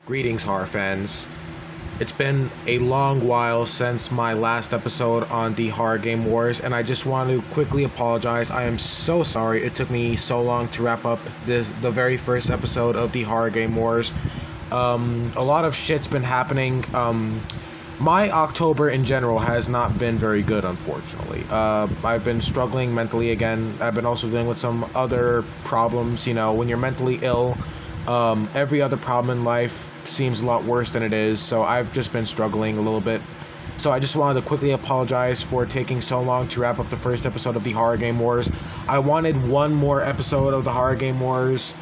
Greetings, horror fans. It's been a long while since my last episode on the Horror Game Wars, and I just want to quickly apologize. I am so sorry it took me so long to wrap up the very first episode of the Horror Game Wars. A lot of shit's been happening. My October in general has not been very good, unfortunately. I've been struggling mentally again. I've been also dealing with some other problems. You know, when you're mentally ill, every other problem in life seems a lot worse than it is, so I've just been struggling a little bit. So I just wanted to quickly apologize for taking so long to wrap up the first episode of the Horror Game Wars. I wanted one more episode of the Horror Game Wars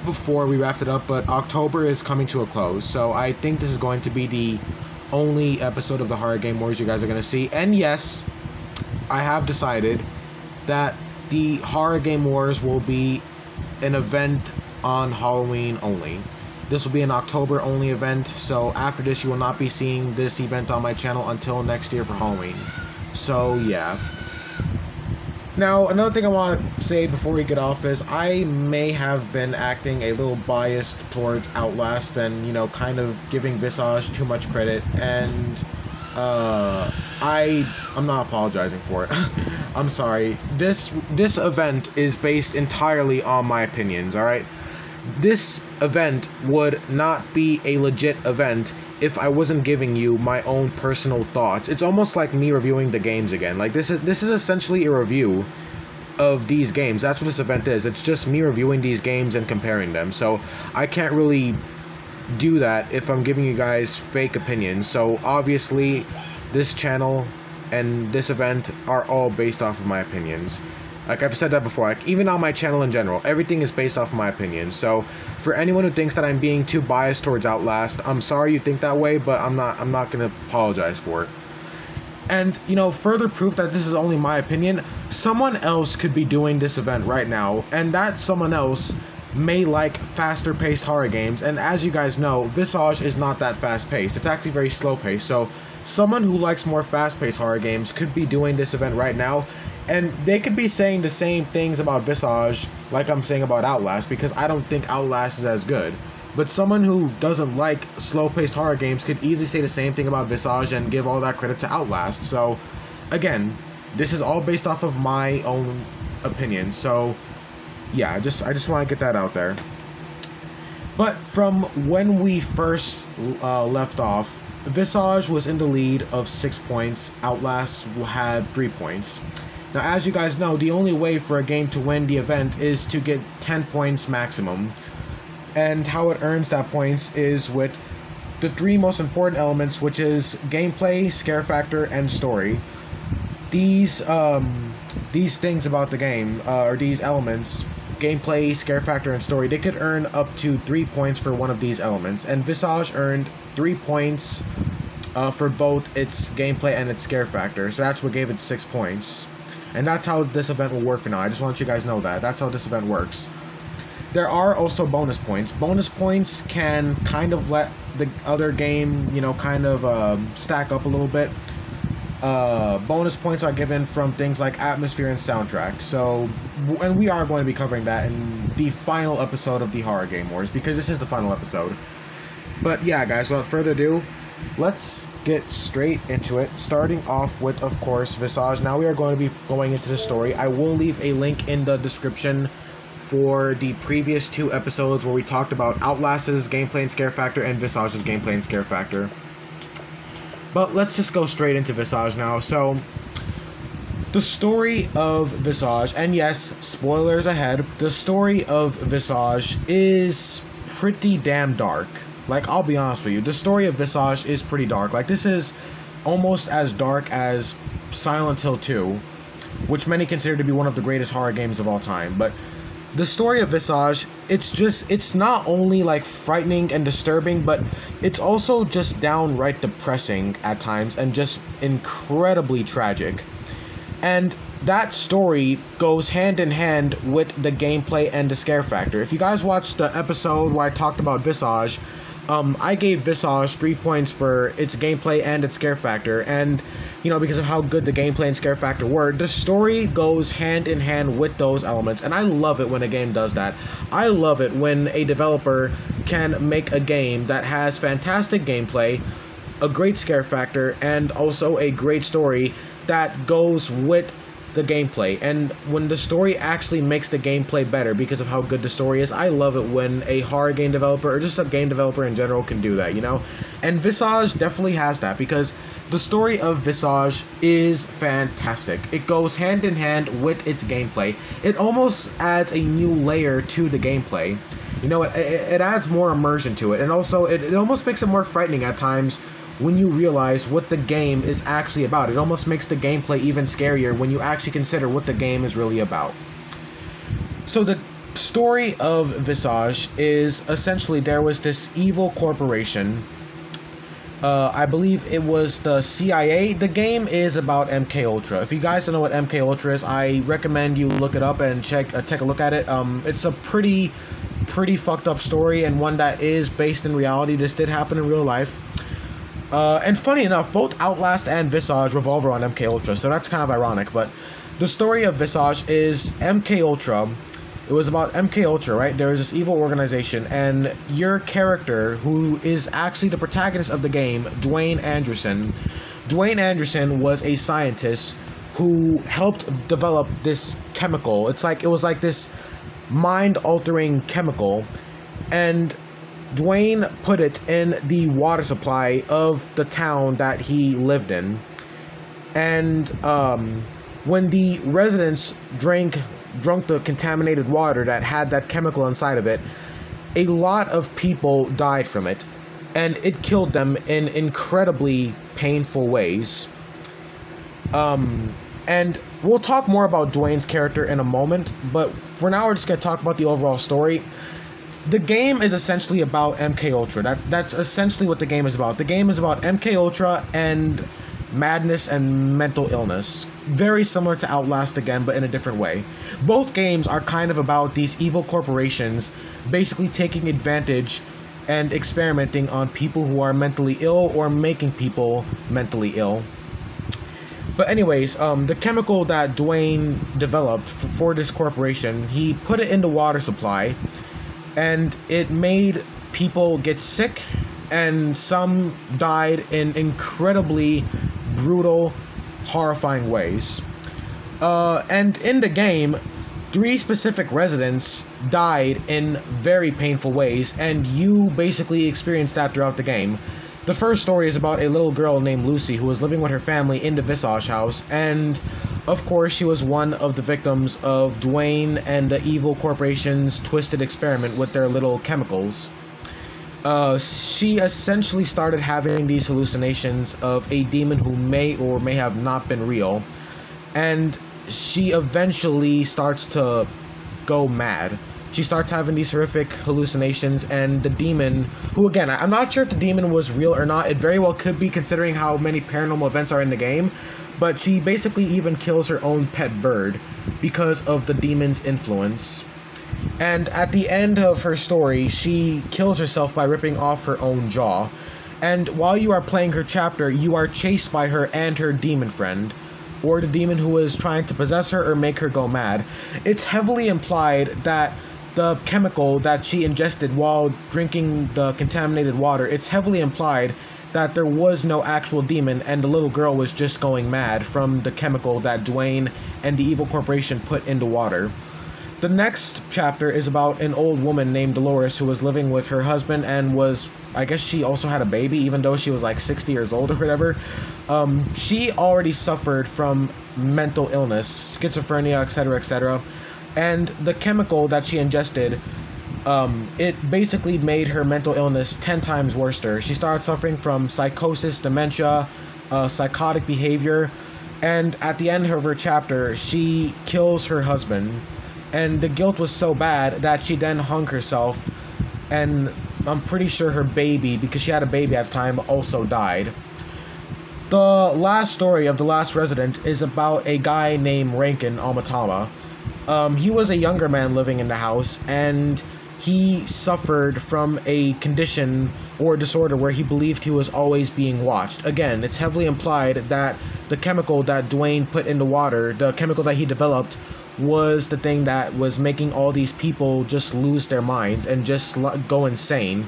before we wrapped it up, but October is coming to a close, so I think this is going to be the only episode of the Horror Game Wars you guys are going to see. And yes, I have decided that the Horror Game Wars will be an event on Halloween only. This will be an October only event, so after this you will not be seeing this event on my channel until next year for Halloween. So yeah. Now, another thing I want to say before we get off is I may have been acting a little biased towards Outlast and, you know, kind of giving Visage too much credit, and I'm not apologizing for it. I'm sorry. This event is based entirely on my opinions, alright? This event would not be a legit event if I wasn't giving you my own personal thoughts. It's almost like me reviewing the games again. Like, this is essentially a review of these games. That's what this event is. It's just me reviewing these games and comparing them. So I can't really do that if I'm giving you guys fake opinions. So obviously this channel and this event are all based off of my opinions. Like I've said that before, like even on my channel in general, everything is based off of my opinion. So for anyone who thinks that I'm being too biased towards Outlast, I'm sorry you think that way, but I'm not gonna apologize for it. And, you know, further proof that this is only my opinion, someone else could be doing this event right now, and that someone else may like faster paced horror games, and as you guys know, Visage is not that fast paced. It's actually very slow paced. So someone who likes more fast paced horror games could be doing this event right now, and they could be saying the same things about Visage like I'm saying about Outlast, because I don't think Outlast is as good. But someone who doesn't like slow-paced horror games could easily say the same thing about Visage and give all that credit to Outlast. So again, this is all based off of my own opinion. So yeah, I just want to get that out there. But from when we first left off, Visage was in the lead of 6 points. Outlast had 3 points. Now, as you guys know, the only way for a game to win the event is to get 10 points maximum. And how it earns that points is with the 3 most important elements, which is gameplay, scare factor, and story. These things about the game, or these elements, gameplay, scare factor, and story, they could earn up to 3 points for one of these elements. And Visage earned 3 points for both its gameplay and its scare factor. So that's what gave it 6 points. And that's how this event will work for now. I just want you guys to know that. That's how this event works. There are also bonus points. Bonus points can kind of let the other game, you know, kind of stack up a little bit. Bonus points are given from things like atmosphere and soundtrack. So, and we are going to be covering that in the final episode of the Horror Game Wars, because this is the final episode. But yeah, guys, without further ado, let's get straight into it, starting off with, of course, Visage. Now we are going to be going into the story. I will leave a link in the description for the previous 2 episodes where we talked about Outlast's gameplay and scare factor and Visage's gameplay and scare factor. But let's just go straight into Visage now. So, the story of Visage, and yes, spoilers ahead, the story of Visage is pretty damn dark. Like, I'll be honest with you, the story of Visage is pretty dark. Like, this is almost as dark as Silent Hill 2, which many consider to be one of the greatest horror games of all time. But the story of Visage, it's not only like frightening and disturbing, but it's also just downright depressing at times and just incredibly tragic. And that story goes hand in hand with the gameplay and the scare factor. If you guys watched the episode where I talked about Visage, I gave Visage 3 points for its gameplay and its scare factor, and because of how good the gameplay and scare factor were, the story goes hand in hand with those elements, and I love it when a game does that. I love it when a developer can make a game that has fantastic gameplay, a great scare factor, and also a great story that goes with the gameplay. And when the story actually makes the gameplay better because of how good the story is, I love it when a horror game developer or just a game developer in general can do that, And Visage definitely has that, because the story of Visage is fantastic. It goes hand in hand with its gameplay. It almost adds a new layer to the gameplay. It adds more immersion to it, and also it almost makes it more frightening at times when you realize what the game is actually about. It almost makes the gameplay even scarier when you actually consider what the game is really about. So the story of Visage is essentially, there was this evil corporation. I believe it was the CIA. The game is about MKUltra. If you guys don't know what MKUltra is, I recommend you look it up and take a look at it. It's a pretty fucked up story, and one that is based in reality. This did happen in real life. And funny enough, both Outlast and Visage revolve around MKUltra, so that's kind of ironic. But the story of Visage is MKUltra. It was about MKUltra, right? There is this evil organization, and your character, who is actually the protagonist of the game, Dwayne Anderson. Dwayne Anderson was a scientist who helped develop this chemical. It was like this mind-altering chemical, and Dwayne put it in the water supply of the town that he lived in. And when the residents drunk the contaminated water that had that chemical inside of it, a lot of people died from it, and it killed them in incredibly painful ways. And we'll talk more about Dwayne's character in a moment, but for now we're just going to talk about the overall story. The game is essentially about MKUltra. That's essentially what the game is about. The game is about MKUltra and madness and mental illness. Very similar to Outlast again, but in a different way. Both games are kind of about these evil corporations basically taking advantage and experimenting on people who are mentally ill or making people mentally ill. But anyways, the chemical that Dwayne developed for this corporation, he put it in the water supply, and it made people get sick, and some died in incredibly brutal, horrifying ways. And in the game, 3 specific residents died in very painful ways, and you basically experienced that throughout the game. The first story is about a little girl named Lucy who was living with her family in the Visage house, and of course she was one of the victims of Dwayne and the evil corporation's twisted experiment with their little chemicals. She essentially started having these hallucinations of a demon who may or may have not been real, and she eventually starts to go mad. She starts having these horrific hallucinations, and the demon, who again, I'm not sure if the demon was real or not. It very well could be, considering how many paranormal events are in the game, but she basically even kills her own pet bird because of the demon's influence. And at the end of her story, she kills herself by ripping off her own jaw. And while you are playing her chapter, you are chased by her and her demon friend, or the demon who is trying to possess her or make her go mad. It's heavily implied that the chemical that she ingested while drinking the contaminated water, it's heavily implied that there was no actual demon and the little girl was just going mad from the chemical that Dwayne and the evil corporation put in the water. The next chapter is about an old woman named Dolores who was living with her husband and was, I guess she also had a baby, even though she was like 60 years old or whatever. She already suffered from mental illness, schizophrenia, etc., etc. And the chemical that she ingested, it basically made her mental illness 10 times worse. She started suffering from psychosis, dementia, psychotic behavior, and at the end of her chapter, she kills her husband. And the guilt was so bad that she then hung herself, and I'm pretty sure her baby, because she had a baby at the time, also died. The last story of The Last Resident is about a guy named Rankin Amatama. He was a younger man living in the house, and he suffered from a condition or disorder where he believed he was always being watched. Again, it's heavily implied that the chemical that Dwayne put in the water, the chemical that he developed, was the thing that was making all these people just lose their minds and just go insane.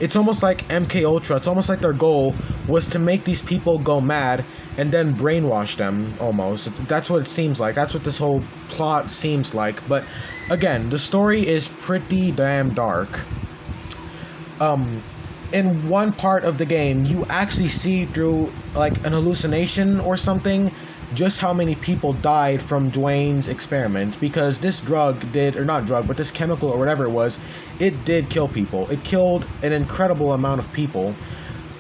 It's almost like MK Ultra. It's almost like their goal was to make these people go mad and then brainwash them, almost. That's what it seems like. That's what this whole plot seems like. But again, the story is pretty damn dark. In one part of the game, you actually see through like an hallucination or something just how many people died from Dwayne's experiment, because this drug did, or not drug, but this chemical or whatever it was, it did kill people. It killed an incredible amount of people.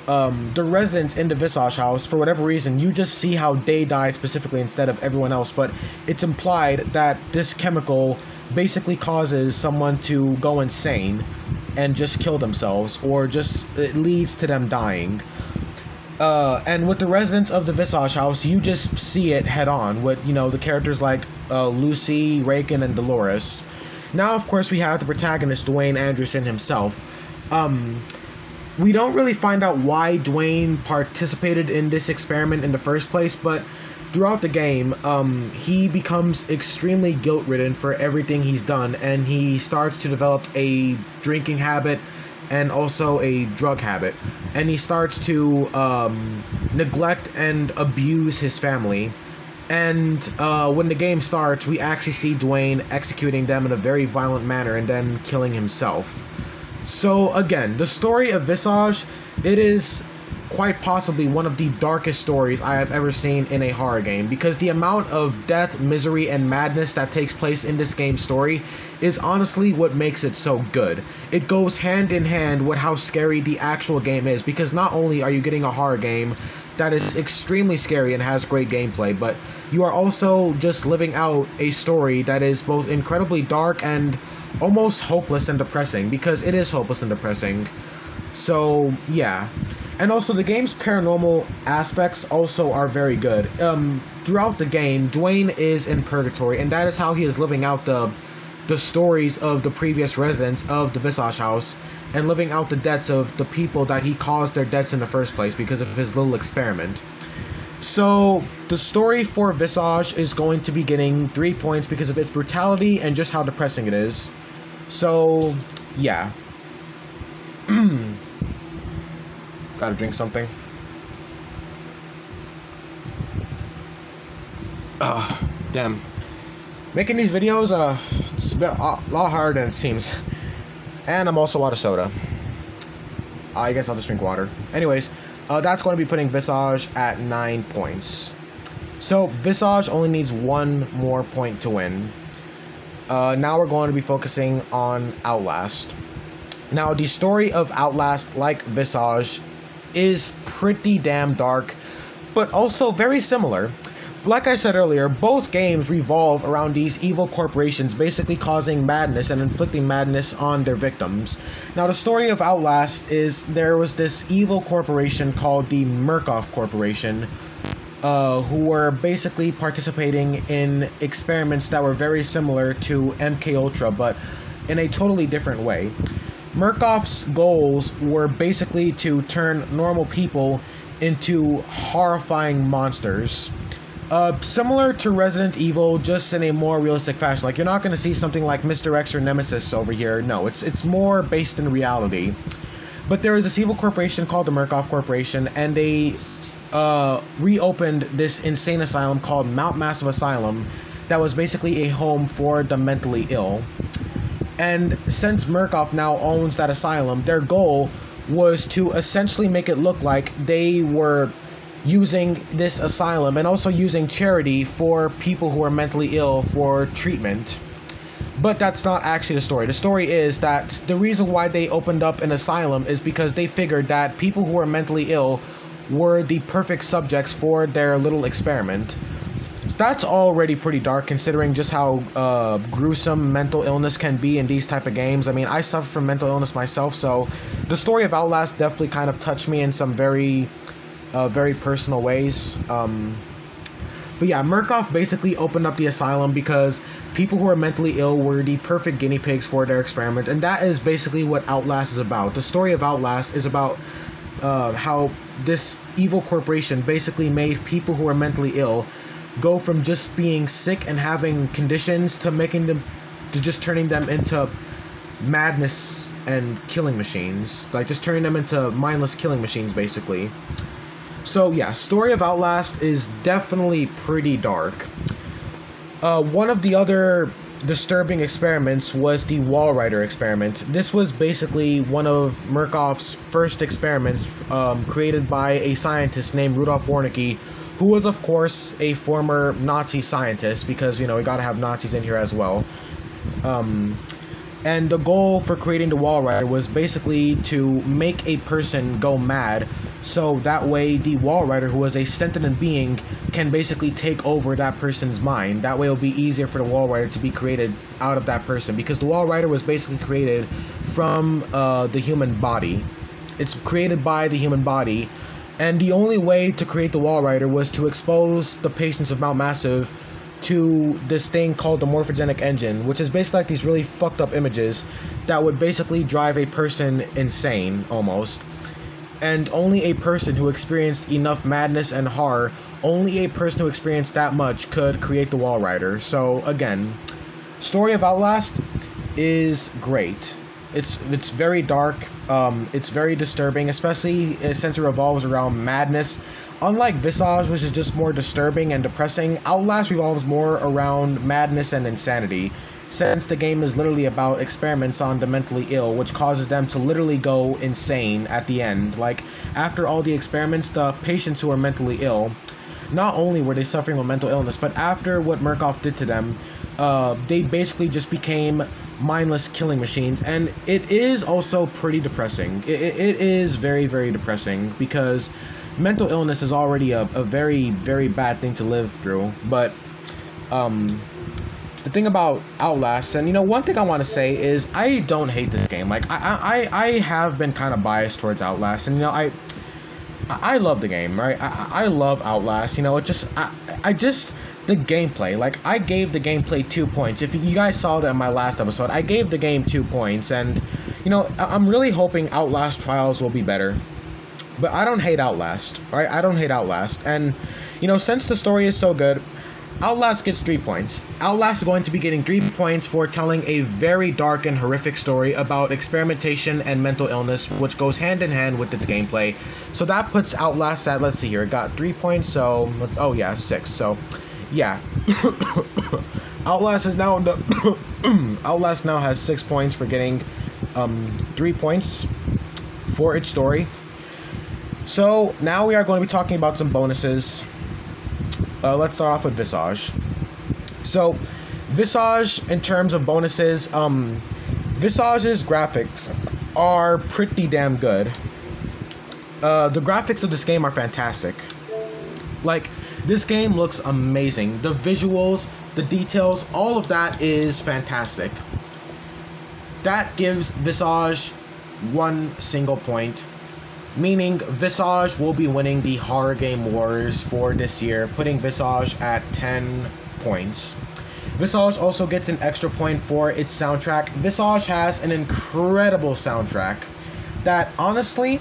The residents in the Visage house, for whatever reason, you just see how they died specifically instead of everyone else, but it's implied that this chemical basically causes someone to go insane and just kill themselves, or just it leads to them dying. And with the residents of the Visage house, you just see it head on with, you know, the characters like Lucy, Raken, and Dolores. Now, of course, we have the protagonist, Dwayne Anderson himself. We don't really find out why Dwayne participated in this experiment in the first place, but throughout the game, he becomes extremely guilt-ridden for everything he's done, and he starts to develop a drinking habit and also a drug habit, and he starts to neglect and abuse his family. And when the game starts, we actually see Dwayne executing them in a very violent manner and then killing himself. So again, the story of Visage, it is quite possibly one of the darkest stories I have ever seen in a horror game, because the amount of death, misery, and madness that takes place in this game's story is honestly what makes it so good. It goes hand in hand with how scary the actual game is, because not only are you getting a horror game that is extremely scary and has great gameplay, but you are also just living out a story that is both incredibly dark and almost hopeless and depressing, because it is hopeless and depressing. So yeah. And also, the game's paranormal aspects also are very good. Throughout the game, Dwayne is in purgatory, and that is how he is living out the stories of the previous residents of the Visage house, and living out the deaths of the people that he caused their deaths in the first place because of his little experiment. So the story for Visage is going to be getting 3 points because of its brutality and just how depressing it is. So yeah. Gotta drink something. Damn. Making these videos, it's a lot harder than it seems. And I'm also out of soda. I guess I'll just drink water. Anyways, that's going to be putting Visage at 9 points. So Visage only needs 1 more point to win. Now we're going to be focusing on Outlast. Now, the story of Outlast, like Visage, is pretty damn dark, but also very similar. Like I said earlier, both games revolve around these evil corporations basically causing madness and inflicting madness on their victims. Now, the story of Outlast is there was this evil corporation called the Murkoff Corporation, who were basically participating in experiments that were very similar to MK Ultra, but in a totally different way. Murkoff's goals were basically to turn normal people into horrifying monsters. Similar to Resident Evil, just in a more realistic fashion. Like, you're not going to see something like Mr. X or Nemesis over here. No, it's more based in reality. But there is this evil corporation called the Murkoff Corporation, and they reopened this insane asylum called Mount Massive Asylum that was basically a home for the mentally ill. And since Murkoff now owns that asylum, their goal was to essentially make it look like they were using this asylum and also using charity for people who are mentally ill for treatment. But that's not actually the story. The story is that the reason why they opened up an asylum is because they figured that people who are mentally ill were the perfect subjects for their little experiment. That's already pretty dark, considering just how gruesome mental illness can be in these type of games. I mean, I suffer from mental illness myself, so the story of Outlast definitely kind of touched me in some very personal ways. But yeah, Murkoff basically opened up the asylum because people who are mentally ill were the perfect guinea pigs for their experiment, and that is basically what Outlast is about. The story of Outlast is about how this evil corporation basically made people who are mentally ill go from just being sick and having conditions to just turning them into madness and killing machines, like just turning them into mindless killing machines basically. So yeah, story of Outlast is definitely pretty dark. One of the other disturbing experiments was the Walrider experiment. This was basically one of Murkoff's first experiments, created by a scientist named Rudolf Warnecke, who was of course a former Nazi scientist, because you know we gotta have Nazis in here as well. And the goal for creating the Walrider was basically to make a person go mad, so that way the Walrider, who is a sentient being, can basically take over that person's mind. That way it'll be easier for the Walrider to be created out of that person, because the Walrider was basically created from the human body. It's created by the human body, and the only way to create the Walrider was to expose the patients of Mount Massive to this thing called the morphogenic engine, which is basically like these really fucked up images that would basically drive a person insane almost. And only a person who experienced enough madness and horror, only a person who experienced that much could create the Walrider. So again, story of Outlast is great. It's very dark, it's very disturbing, especially since it revolves around madness. Unlike Visage, which is just more disturbing and depressing, Outlast revolves more around madness and insanity, since the game is literally about experiments on the mentally ill, which causes them to literally go insane at the end. Like, after all the experiments, the patients who are mentally ill, not only were they suffering with mental illness, but after what Murkoff did to them, they basically just became mindless killing machines. And it is also pretty depressing. It is very, very depressing, because mental illness is already a very, very bad thing to live through. But the thing about Outlast, and you know, one thing I want to say is I don't hate this game. Like, I have been kind of biased towards Outlast, and you know, I love the game, right? I love Outlast. You know, it just the gameplay. Like, I gave the gameplay 2 points. If you guys saw that in my last episode, I gave the game 2 points, and you know, I'm really hoping Outlast Trials will be better. But I don't hate Outlast, right? I don't hate Outlast. And, you know, since the story is so good, Outlast gets 3 points. Outlast is going to be getting 3 points for telling a very dark and horrific story about experimentation and mental illness, which goes hand in hand with its gameplay. So that puts Outlast at, let's see here, it got 3 points, so, oh yeah, 6. So, yeah. Outlast is now, Outlast now has 6 points for getting 3 points for its story. So now we are going to be talking about some bonuses. Let's start off with Visage. So Visage, in terms of bonuses, Visage's graphics are pretty damn good. The graphics of this game are fantastic. Like, this game looks amazing. The visuals, the details, all of that is fantastic. That gives Visage 1 single point, meaning Visage will be winning the Horror Game Wars for this year, putting Visage at 10 points. Visage also gets an extra point for its soundtrack. Visage has an incredible soundtrack that, honestly,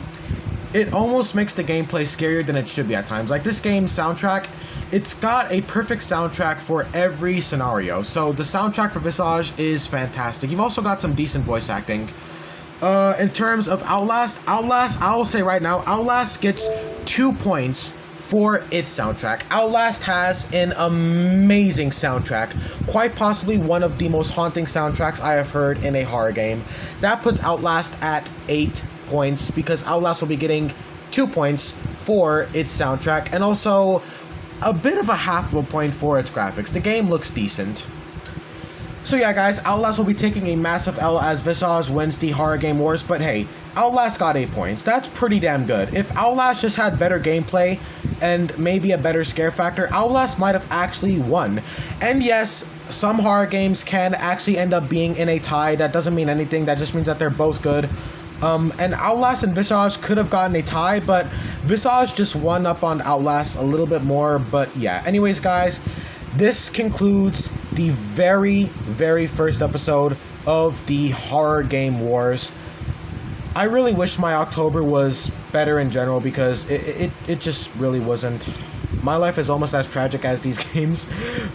it almost makes the gameplay scarier than it should be at times. Like, this game's soundtrack, it's got a perfect soundtrack for every scenario. So the soundtrack for Visage is fantastic. You've also got some decent voice acting. In terms of Outlast, I'll say right now, Outlast gets 2 points for its soundtrack. Outlast has an amazing soundtrack, quite possibly one of the most haunting soundtracks I have heard in a horror game. That puts Outlast at 8 points, because Outlast will be getting 2 points for its soundtrack, and also a bit of a half of a point for its graphics. The game looks decent. So yeah, guys, Outlast will be taking a massive L as Visage wins the Horror Game Wars, but hey, Outlast got 8 points. That's pretty damn good. If Outlast just had better gameplay and maybe a better scare factor, Outlast might have actually won. And yes, some horror games can actually end up being in a tie. That doesn't mean anything. That just means that they're both good. And Outlast and Visage could have gotten a tie, but Visage just won up on Outlast a little bit more. But yeah, anyways, guys, this concludes the very, very first episode of the Horror Game Wars. I really wish my October was better in general, because it just really wasn't. My life is almost as tragic as these games.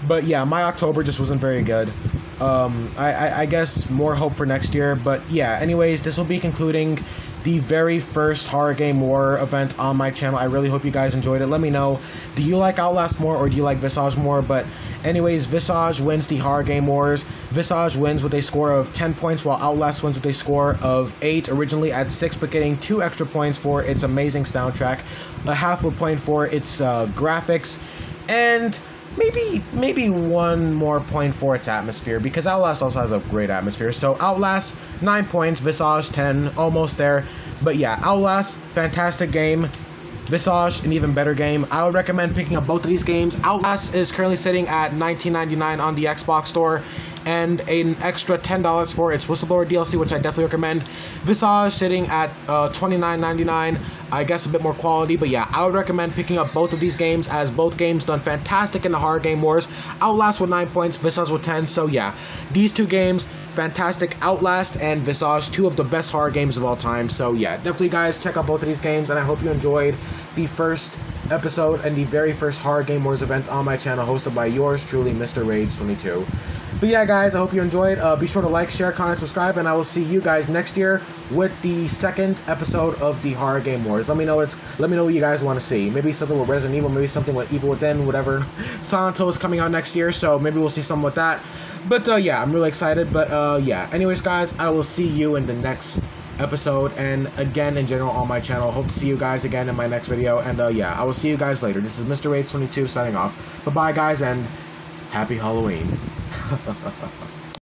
But yeah, my October just wasn't very good. I guess more hope for next year. But yeah, anyways, this will be concluding the very first Horror Game War event on my channel. I really hope you guys enjoyed it. Let me know, do you like Outlast more or do you like Visage more? But anyways, Visage wins the Horror Game Wars. Visage wins with a score of 10 points, while Outlast wins with a score of 8, originally at 6, but getting 2 extra points for its amazing soundtrack, a half a point for its graphics, and maybe 1 more point for its atmosphere, because Outlast also has a great atmosphere. So Outlast 9 points, Visage 10, almost there. But yeah, Outlast, fantastic game. Visage, an even better game. I would recommend picking up both of these games. Outlast is currently sitting at $19.99 on the Xbox store, and an extra $10 for its Whistleblower DLC, which I definitely recommend. Visage sitting at $29.99. I guess a bit more quality, but yeah, I would recommend picking up both of these games, as both games done fantastic in the Horror Game Wars. Outlast with 9 points, Visage with 10, so yeah, these two games, fantastic. Outlast and Visage, 2 of the best horror games of all time. So yeah, definitely guys, check out both of these games, and I hope you enjoyed the first episode and the very first Horror Game Wars event on my channel, hosted by yours truly, Mr. Rage22. But yeah, guys, I hope you enjoyed. Be sure to like, share, comment, subscribe, and I will see you guys next year with the second episode of the Horror Game Wars. Let me know what you guys want to see. Maybe something with Resident Evil, maybe something with Evil Within, whatever. Silent Hill is coming out next year, so maybe we'll see something with that. But yeah, I'm really excited. But yeah, anyways, guys, I will see you in the next episode, and again in general on my channel. Hope to see you guys again in my next video, and yeah, I will see you guys later. This is Mr. Rage22 signing off. Bye bye, guys, and happy Halloween.